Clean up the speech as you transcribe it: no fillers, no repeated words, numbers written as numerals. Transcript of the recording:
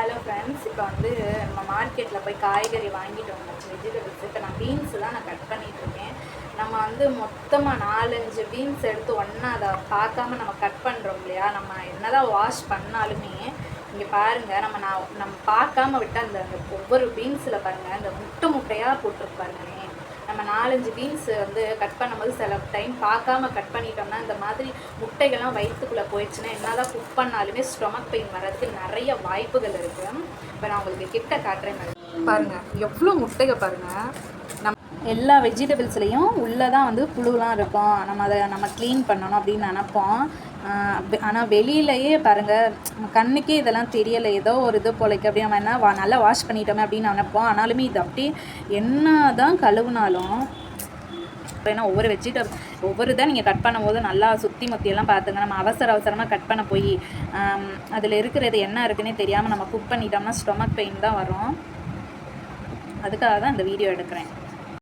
Hello friends, இப்போ வந்து நம்ம மார்க்கெட்டில் போய் காய்கறி வாங்கிட்டு வந்தாச்சு, வெஜிடபிள்ஸ். இப்போ நான் பீன்ஸு தான் நான் கட் பண்ணிகிட்ருக்கேன். நம்ம வந்து மொத்தமாக 4-5 பீன்ஸ் எடுத்து ஒன்றா அதை பார்க்காம நம்ம கட் பண்ணுறோம் இல்லையா? நம்ம என்ன தான் வாஷ் பண்ணாலுமே இங்கே பாருங்கள், நம்ம பார்க்காம விட்டால் அந்த ஒவ்வொரு பீன்ஸில் பாருங்கள், இந்த முட்டையாக போட்டிருக்கு பாருங்களேன். நம்ம 4-5 பீன்ஸ் வந்து கட் பண்ணும்போது சில டைம் பார்க்காம கட் பண்ணிட்டோம்னா இந்த மாதிரி முட்டைகள்லாம் வயிற்றுக்குள்ளே போயிடுச்சுன்னா என்ன தான் குக் பண்ணாலுமே ஸ்டொமக் பெயின் வர்றதுக்கு நிறைய வாய்ப்புகள் இருக்குது. இப்போ நான் உங்களுக்கு கிட்ட காட்டுறேன் பாருங்கள், எவ்வளோ முட்டைகள் பாருங்கள். எல்லா வெஜிடபிள்ஸ்லேயும் உள்ளே தான் வந்து புழுலாம் இருக்கும். நம்ம க்ளீன் பண்ணணும் அப்படின்னு நினப்போம். ஆனால் வெளியிலையே பாருங்கள், கண்ணுக்கே இதெல்லாம் தெரியலை, ஏதோ ஒரு இது போலைக்கு அப்படி நம்ம என்ன நல்லா வாஷ் பண்ணிட்டோமே அப்படின்னு நினைப்போம். ஆனாலுமே இது அப்படியே என்ன தான் கழுவுனாலும் ஏன்னா ஒவ்வொரு இதாக நீங்கள் கட் பண்ணும்போது நல்லா சுற்றி முத்தியெல்லாம் பார்த்துங்க. நம்ம அவசரமாக கட் பண்ண போய் அதில் இருக்கிறது என்ன இருக்குன்னே தெரியாமல் நம்ம குக் பண்ணிட்டோம்னா ஸ்டொமக் பெயின் தான் வரும். அதுக்காக தான் இந்த வீடியோ எடுக்கிறேன்.